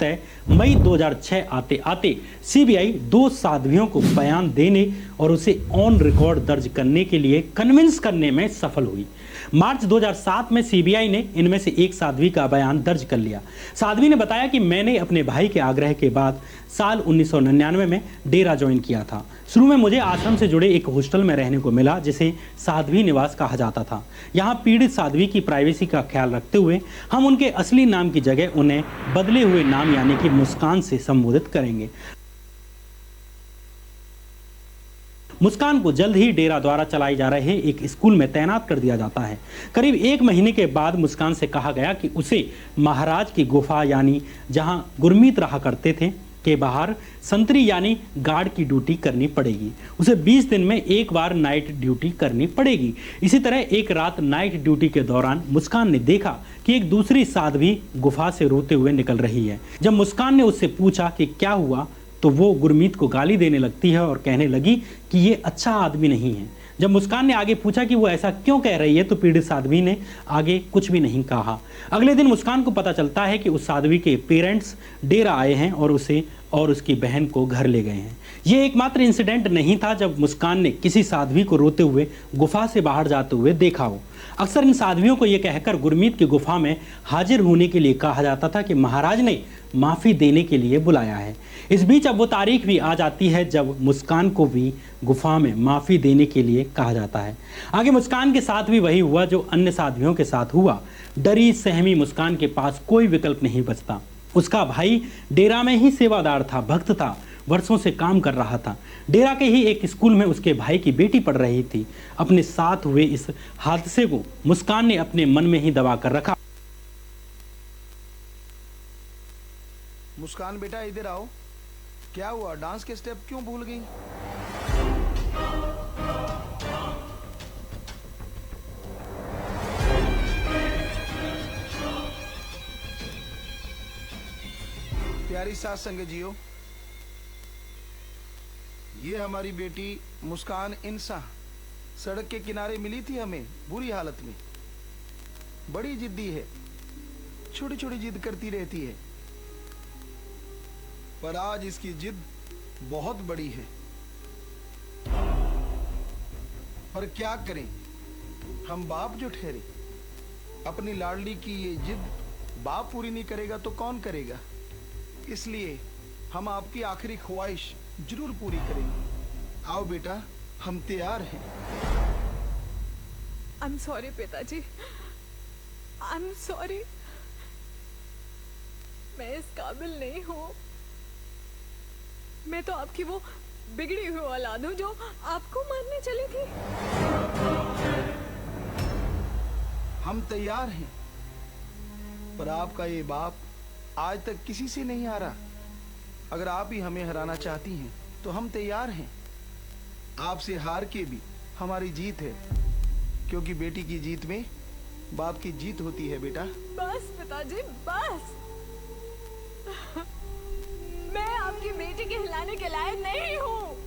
फलतः मई 2006 आते आते सीबीआई 2 साध्वियों को बयान देने और उसे ऑन रिकॉर्ड दर्ज करने के लिए कन्विंस करने में सफल हुई। मार्च 2007 में सीबीआई ने इनमें से एक साध्वी का बयान दर्ज कर लिया। साध्वी ने बताया कि मैंने अपने भाई के आग्रह के बाद साल 1999 में डेरा ज्वाइन किया था। शुरू में मुझे आश्रम से जुड़े एक हॉस्टल में रहने को मिला जिसे साध्वी निवास कहा जाता था। यहाँ पीड़ित साध्वी की प्राइवेसी का ख्याल रखते हुए हम उनके असली नाम की जगह उन्हें बदले हुए नाम यानी कि मुस्कान से संबोधित करेंगे। मुस्कान को जल्द ही डेरा द्वारा चलाई जा रहे एक स्कूल में तैनात कर दिया जाता है। करीब 1 महीने के बाद मुस्कान से कहा गया कि उसे महाराज की गुफा यानी जहां गुरमीत रहा करते थे के बाहर संतरी यानी गार्ड की ड्यूटी करनी पड़ेगी। उसे 20 दिन में एक बार नाइट ड्यूटी करनी पड़ेगी। इसी तरह एक रात नाइट ड्यूटी के दौरान मुस्कान ने देखा कि एक दूसरी साध्वी गुफा से रोते हुए निकल रही है। जब मुस्कान ने उससे पूछा कि क्या हुआ तो वो गुरमीत को गाली देने लगती है और कहने लगी कि ये अच्छा आदमी नहीं है। जब मुस्कान ने आगे पूछा कि वो ऐसा क्यों कह रही है तो पीड़ित साध्वी ने आगे कुछ भी नहीं कहा। अगले दिन मुस्कान को पता चलता है कि उस साध्वी के पेरेंट्स डेरा आए हैं और उसे और उसकी बहन को घर ले गए हैं। ये एकमात्र इंसिडेंट नहीं था जब मुस्कान ने किसी साध्वी को रोते हुए गुफा से बाहर जाते हुए देखा हो। अक्सर इन साध्वियों को ये कहकर गुरमीत की गुफा में हाजिर होने के लिए कहा जाता था कि महाराज ने माफ़ी देने के लिए बुलाया है। इस बीच अब वो तारीख भी आ जाती है जब मुस्कान को भी गुफा में माफ़ी देने के लिए कहा जाता है। आगे मुस्कान के साथ भी वही हुआ जो अन्य साध्वियों के साथ हुआ। डरी सहमी मुस्कान के पास कोई विकल्प नहीं बचता। उसका भाई डेरा में ही सेवादार था, भक्त था, वर्षों से काम कर रहा था। डेरा के ही एक स्कूल में उसके भाई की बेटी पढ़ रही थी। अपने साथ हुए इस हादसे को मुस्कान ने अपने मन में ही दबा कर रखा। मुस्कान बेटा इधर आओ। क्या हुआ, डांस के स्टेप क्यों भूल गई? प्यारी सास संगे जियो। ये हमारी बेटी मुस्कान इंसा सड़क के किनारे मिली थी हमें बुरी हालत में। बड़ी जिद्दी है, छोटी छोटी जिद करती रहती है, पर आज इसकी जिद बहुत बड़ी है। पर क्या करें, हम बाप जो ठहरे। अपनी लाडली की ये जिद बाप पूरी नहीं करेगा तो कौन करेगा। इसलिए हम आपकी आखिरी ख्वाहिश जरूर पूरी करेंगे। आओ बेटा, हम तैयार हैं। I'm sorry पिताजी, I'm sorry। मैं इस काबिल नहीं हूँ। मैं तो आपकी वो बिगड़ी हुई औलाद हूँ जो आपको मारने चली थी। हम तैयार हैं, पर आपका ये बाप आज तक किसी से नहीं हारा। अगर आप ही हमें हराना चाहती हैं तो हम तैयार हैं। आपसे हार के भी हमारी जीत है, क्योंकि बेटी की जीत में बाप की जीत होती है बेटा। बस पिताजी बस। मैं आपकी बेटी के हिलाने के लायक नहीं हूँ।